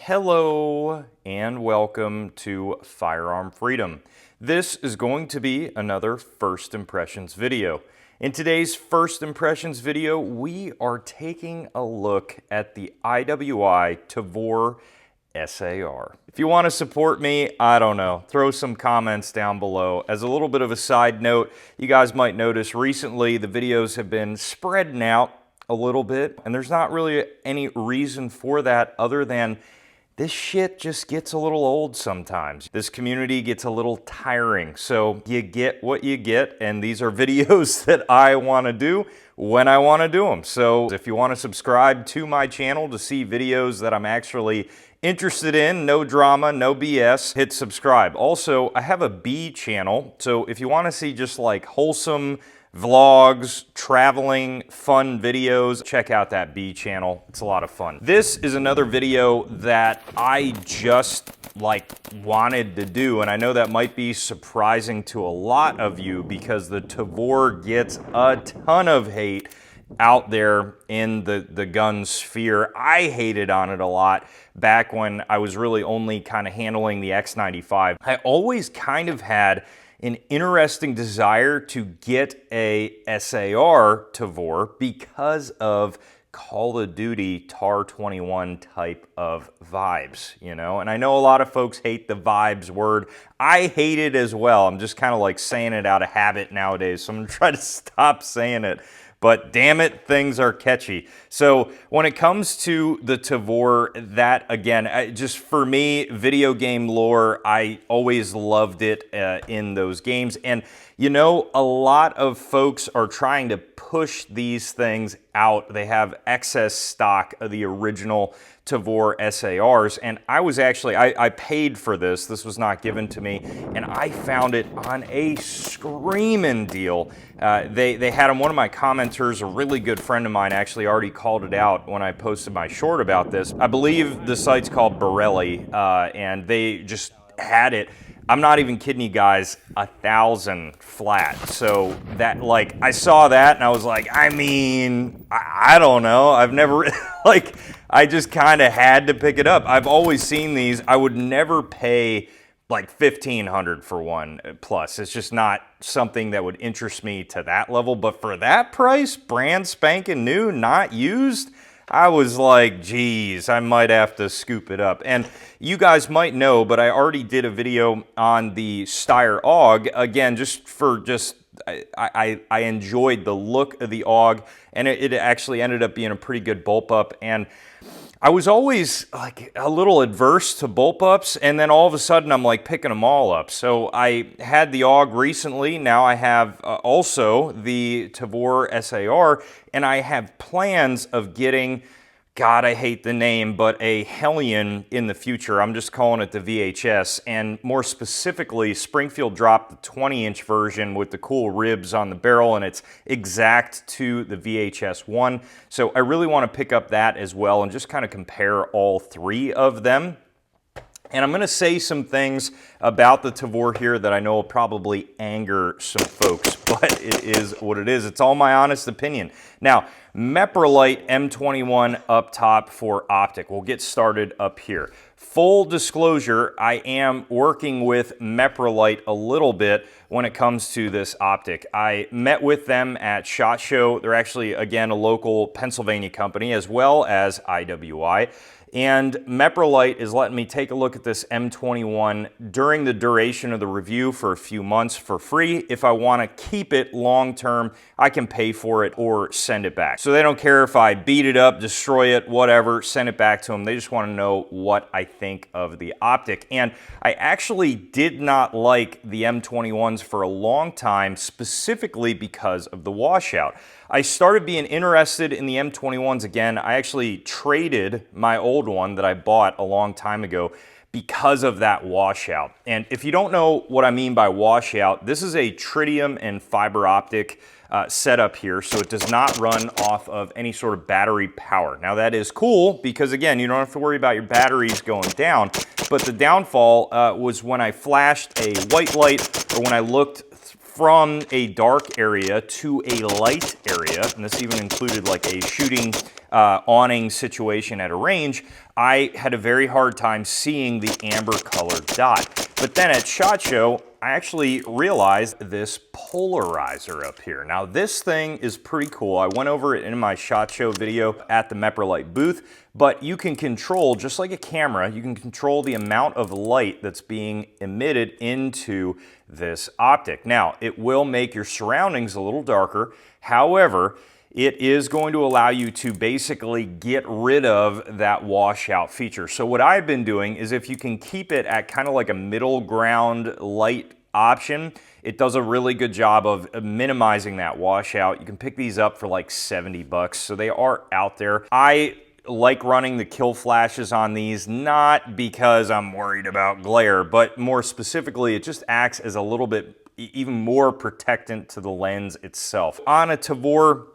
Hello and welcome to Firearm Freedom. This is going to be another First Impressions video. In today's First Impressions video, we are taking a look at the IWI TAVOR SAR. If you want to support me, I don't know, throw some comments down below. As a little bit of a side note, you guys might notice recently the videos have been spreading out a little bit, and there's not really any reason for that other than this shit just gets a little old sometimes. This community gets a little tiring, so you get what you get, and these are videos that I want to do when I want to do them. So if you want to subscribe to my channel to see videos that I'm actually interested in, no drama, no BS, hit subscribe. Also, I have a B channel, so if you want to see just like wholesome vlogs, traveling, fun videos, check out that B channel. It's a lot of fun. This is another video that I just wanted to do, and I know that might be surprising to a lot of you because the TAVOR gets a ton of hate out there in the gun sphere. I hated on it a lot back when I was really only kind of handling the X95. I always kind of had an interesting desire to get a SAR TAVOR because of Call of Duty TAR 21 type of vibes, you know? And I know a lot of folks hate the vibes word. I hate it as well. I'm just kind of like saying it out of habit nowadays, so I'm gonna try to stop saying it. But damn it, things are catchy. So when it comes to the TAVOR, that again, just for me, video game lore, I always loved it in those games. And you know, a lot of folks are trying to push these things out. They have excess stock of the original TAVOR SARs, and I was actually, I paid for this. This was not given to me, and I found it on a screaming deal. They had them, one of my commenters, a really good friend of mine, actually already called it out when I posted my short about this. I believe the site's called Borelli, and they just had it. I'm not even kidding you guys, 1,000 flat. So that, like, I saw that and I was like, I mean, I don't know. I've never, like, I just kind of had to pick it up. I've always seen these. I would never pay like $1,500 for one plus. It's just not something that would interest me to that level. But for that price, brand spanking new, not used, I was like, geez, I might have to scoop it up. And you guys might know, but I already did a video on the Steyr AUG. Again, I enjoyed the look of the AUG, and it actually ended up being a pretty good bulb up. And I was always like a little adverse to bulb ups, and then all of a sudden I'm like picking them all up. So I had the AUG recently. Now I have also the TAVOR SAR, and I have plans of getting, God, I hate the name, but a Hellion in the future. I'm just calling it the VHS, and more specifically, Springfield dropped the 20-inch version with the cool ribs on the barrel, and it's exact to the VHS 1. So I really want to pick up that as well and just kind of compare all three of them. And I'm going to say some things about the TAVOR here that I know will probably anger some folks, but it is what it is. It's all my honest opinion. Now, Meprolite M21 up top for Optic. We'll get started up here. Full disclosure, I am working with Meprolite a little bit when it comes to this optic. I met with them at SHOT Show. They're actually, again, a local Pennsylvania company as well as IWI. And Meprolite is letting me take a look at this M21 during the duration of the review for a few months for free. If I want to keep it long term, I can pay for it or send it back. So they don't care if I beat it up, destroy it, whatever, send it back to them. They just want to know what I think of the optic. And I actually did not like the M21s for a long time, specifically because of the washout. I started being interested in the M21s again. I actually traded my old one that I bought a long time ago because of that washout. And if you don't know what I mean by washout, this is a tritium and fiber optic setup here, so it does not run off of any sort of battery power. Now that is cool because again, you don't have to worry about your batteries going down, but the downfall was when I flashed a white light or when I looked from a dark area to a light area, and this even included like a shooting awning situation at a range, I had a very hard time seeing the amber colored dot. But then at SHOT Show, I actually realized this polarizer up here. Now this thing is pretty cool. I went over it in my SHOT Show video at the Meprolite booth, but you can control, just like a camera, you can control the amount of light that's being emitted into this optic. Now, it will make your surroundings a little darker. However, it is going to allow you to basically get rid of that washout feature. So what I've been doing is, if you can keep it at kind of like a middle ground light option, it does a really good job of minimizing that washout. You can pick these up for like 70 bucks, so they are out there. I like running the kill flashes on these, not because I'm worried about glare, but more specifically, it just acts as a little bit even more protectant to the lens itself. On a Tavor,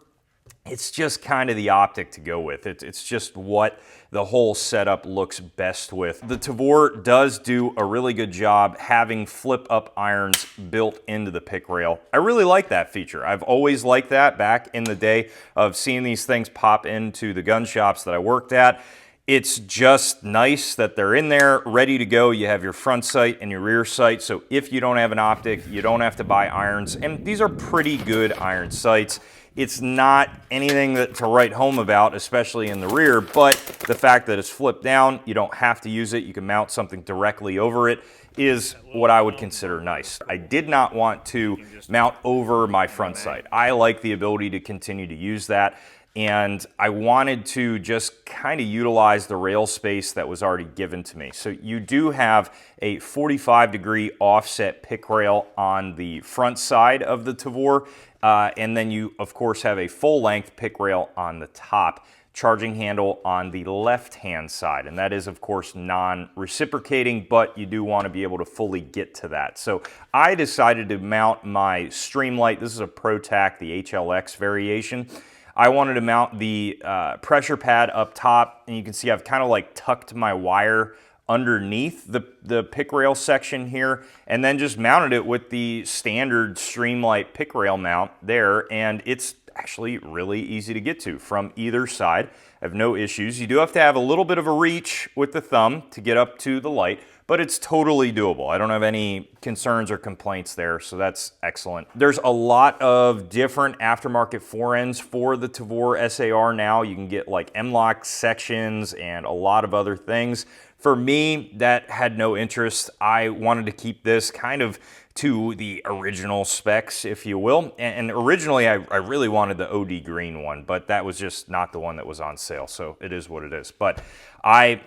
it's just kind of the optic to go with. It's just what the whole setup looks best with. The Tavor does do a really good job having flip-up irons built into the pick rail. I really like that feature. I've always liked that back in the day of seeing these things pop into the gun shops that I worked at. It's just nice that they're in there, ready to go. You have your front sight and your rear sight, so if you don't have an optic, you don't have to buy irons. And these are pretty good iron sights. It's not anything to write home about, especially in the rear, but the fact that it's flipped down, you don't have to use it, you can mount something directly over it, is what I would consider nice. I did not want to mount over my front sight. I like the ability to continue to use that, and I wanted to just kind of utilize the rail space that was already given to me. So you do have a 45-degree offset pick rail on the front side of the Tavor, and then you, of course, have a full-length pick rail on the top, charging handle on the left-hand side, and that is, of course, non-reciprocating, but you do want to be able to fully get to that. So I decided to mount my Streamlight. This is a ProTac, the HLX variation. I wanted to mount the pressure pad up top, and you can see I've kind of like tucked my wire underneath the pick rail section here, and then just mounted it with the standard Streamlight pick rail mount there, and it's actually really easy to get to from either side. I have no issues. You do have to have a little bit of a reach with the thumb to get up to the light, but it's totally doable. I don't have any concerns or complaints there, so that's excellent. There's a lot of different aftermarket forends for the Tavor SAR now. You can get like M-LOK sections and a lot of other things. For me, that had no interest. I wanted to keep this kind of to the original specs, if you will. And originally, I really wanted the OD green one, but that was just not the one that was on sale, so it is what it is. But I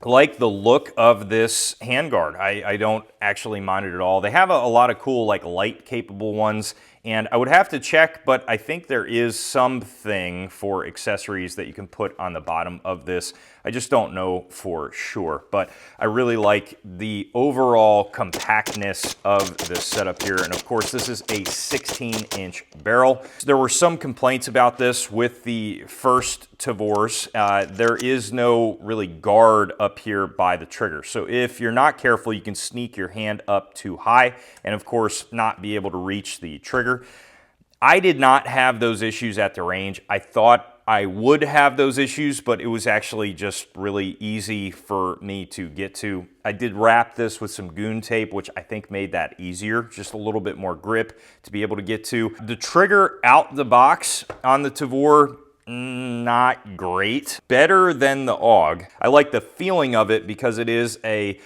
like the look of this handguard. I don't actually mind it at all. They have a lot of cool like light capable ones, and I would have to check, but I think there is something for accessories that you can put on the bottom of this. I just don't know for sure, but I really like the overall compactness of this setup here. And of course, this is a 16-inch barrel. There were some complaints about this with the first Tavors. There is no really guard up here by the trigger. So if you're not careful, you can sneak your hand up too high and of course not be able to reach the trigger. I did not have those issues at the range. I thought I would have those issues, but it was actually just really easy for me to get to. I did wrap this with some goon tape, which I think made that easier, just a little bit more grip to be able to get to. The trigger out the box on the Tavor, not great. Better than the AUG. I like the feeling of it because it is a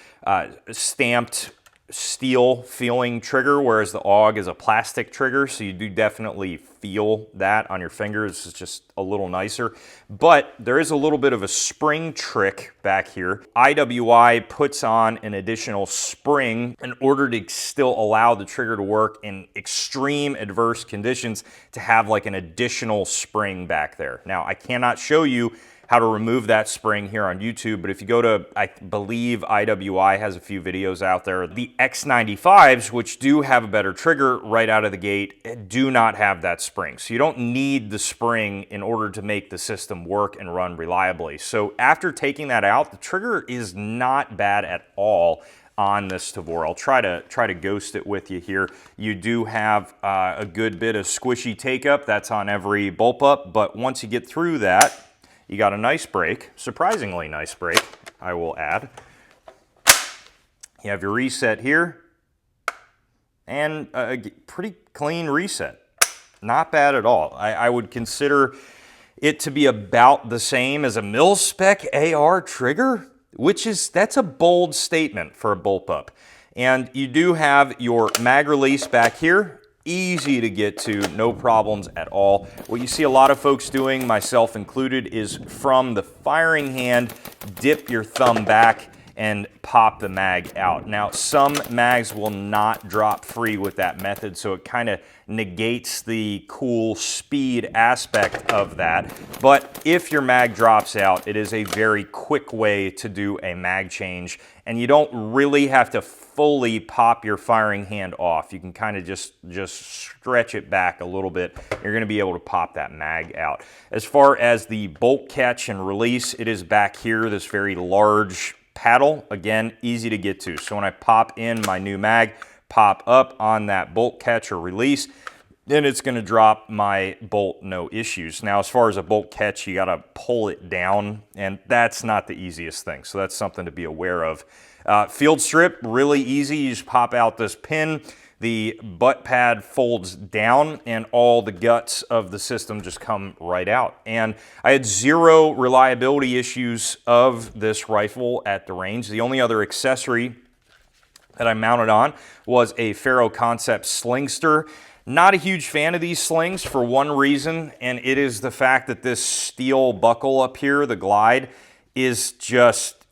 stamped steel feeling trigger, whereas the AUG is a plastic trigger, so you do definitely feel that on your fingers. It's just a little nicer, but there is a little bit of a spring trick back here. IWI puts on an additional spring in order to still allow the trigger to work in extreme adverse conditions, to have like an additional spring back there. Now, I cannot show you how to remove that spring here on YouTube, but if you go to, I believe IWI has a few videos out there. The X95s, which do have a better trigger right out of the gate, do not have that spring. So you don't need the spring in order to make the system work and run reliably. So after taking that out, the trigger is not bad at all. on this Tavor. I'll try to ghost it with you here. You do have a good bit of squishy take-up. That's on every bulb up, but once you get through that, you got a nice brake, surprisingly nice brake, I will add. You have your reset here, and a pretty clean reset. Not bad at all. I would consider it to be about the same as a mil-spec AR trigger, that's a bold statement for a bullpup. And you do have your mag release back here. Easy to get to, no problems at all. What you see a lot of folks doing, myself included, is from the firing hand, dip your thumb back and pop the mag out. Now, some mags will not drop free with that method, so it kind of negates the cool speed aspect of that. But if your mag drops out, it is a very quick way to do a mag change, and you don't really have to fully pop your firing hand off. You can kind of just stretch it back a little bit. You're going to be able to pop that mag out. As far as the bolt catch and release, it is back here, this very large paddle. Again, easy to get to. So when I pop in my new mag, pop up on that bolt catch or release, then it's going to drop my bolt, no issues. Now, as far as a bolt catch, you got to pull it down, and that's not the easiest thing. So that's something to be aware of. Field strip, really easy. You just pop out this pin. The butt pad folds down and all the guts of the system just come right out. And I had zero reliability issues of this rifle at the range. The only other accessory that I mounted on was a Faro Concept slingster. Not a huge fan of these slings for one reason, and it is the fact that this steel buckle up here, the glide, is just,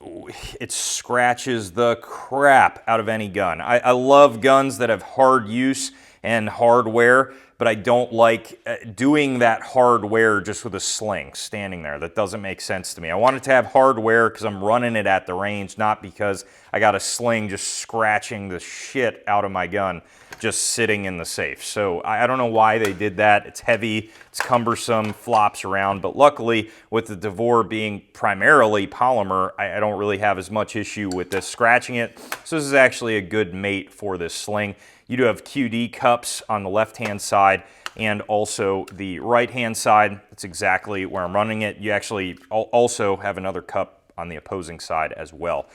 it scratches the crap out of any gun. I love guns that have hard use and hardware, but I don't like doing that hardware just with a sling standing there. That doesn't make sense to me. I want it to have hardware because I'm running it at the range, not because I got a sling just scratching the shit out of my gun just sitting in the safe. So I don't know why they did that. It's heavy, it's cumbersome, flops around, but luckily with the Tavor being primarily polymer, I don't really have as much issue with this scratching it. So this is actually a good mate for this sling. You do have QD cups on the left-hand side and also the right-hand side. That's exactly where I'm running it. You actually also have another cup on the opposing side as well.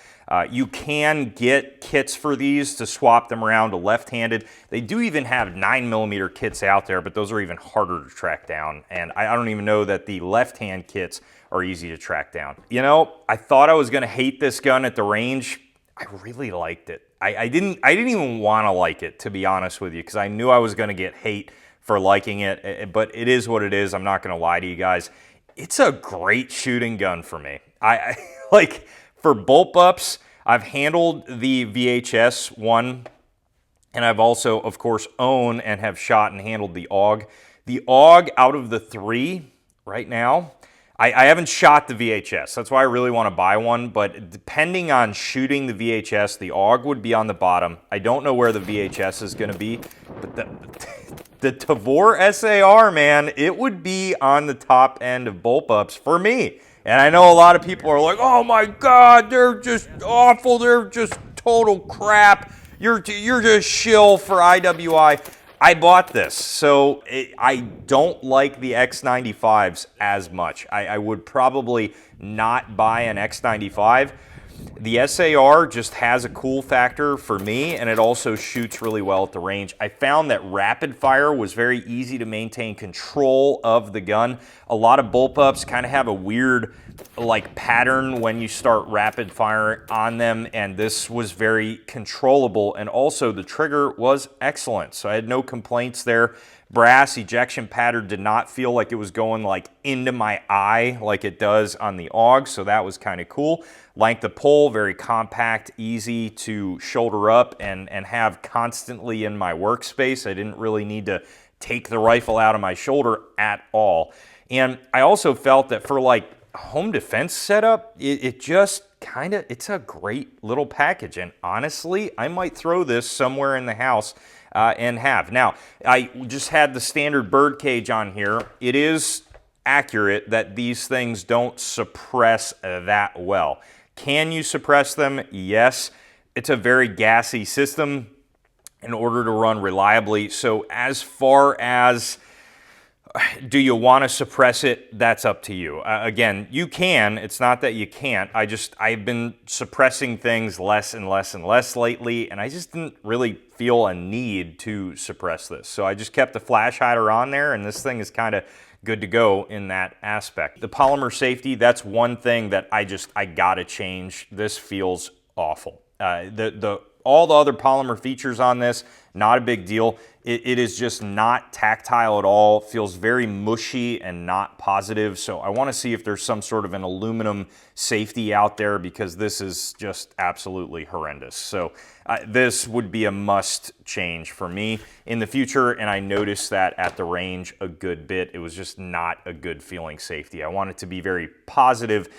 You can get kits for these to swap them around to left-handed. They do even have 9mm kits out there, but those are even harder to track down. And I don't even know that the left-hand kits are easy to track down. You know, I thought I was gonna hate this gun at the range. I really liked it. I didn't even wanna like it, to be honest with you, because I knew I was gonna get hate for liking it, but it is what it is. I'm not gonna lie to you guys. It's a great shooting gun for me. I like, for bullpups, I've handled the VHS one, and I've also, of course, owned and have shot and handled the AUG. The AUG, out of the three right now, I haven't shot the VHS. That's why I really want to buy one, but depending on shooting the VHS, the AUG would be on the bottom. I don't know where the VHS is going to be, but the Tavor SAR, man, it would be on the top end of bullpups for me. And I know a lot of people are like, oh my God, they're just awful. They're just total crap. You're just shill for IWI. I bought this, so I don't like the X95s as much. I would probably not buy an X95. The SAR just has a cool factor for me, and it also shoots really well at the range. I found that rapid fire was very easy to maintain control of the gun. A lot of bullpups kind of have a weird like pattern when you start rapid fire on them, and this was very controllable, and also the trigger was excellent, so I had no complaints there. Brass ejection pattern did not feel like it was going like into my eye like it does on the AUG, so that was kind of cool. Length of pull, very compact, easy to shoulder up and have constantly in my workspace. I didn't really need to take the rifle out of my shoulder at all. And I also felt that for like home defense setup, it just kind of, it's a great little package. And honestly, I might throw this somewhere in the house and have. Now, I just had the standard bird cage on here. It is accurate that these things don't suppress that well. Can you suppress them? Yes. it's a very gassy system in order to run reliably. So as far as do you want to suppress it, that's up to you. Again, you can. It's not that you can't. I've been suppressing things less and less and less lately, and I just didn't really feel a need to suppress this. So I just kept the flash hider on there, and this thing is kind of good to go in that aspect. The polymer safety, that's one thing that I gotta change. This feels awful. All the other polymer features on this, not a big deal. It is just not tactile at all, feels very mushy and not positive. So I want to see if there's some sort of an aluminum safety out there, because this is just absolutely horrendous. So this would be a must change for me in the future, and I noticed that at the range a good bit. It was just not a good feeling safety. I want it to be very positive,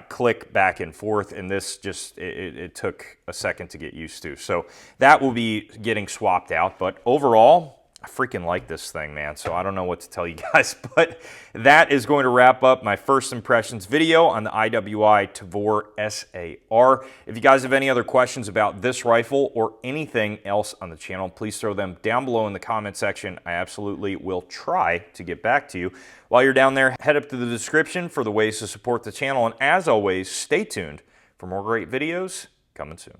click back and forth, and this just, it took a second to get used to. So that will be getting swapped out, but overall, I freaking like this thing, man. So I don't know what to tell you guys, but that is going to wrap up my first impressions video on the IWI TAVOR SAR. If you guys have any other questions about this rifle or anything else on the channel, please throw them down below in the comment section. I absolutely will try to get back to you. While you're down there, head up to the description for the ways to support the channel. And as always, stay tuned for more great videos coming soon.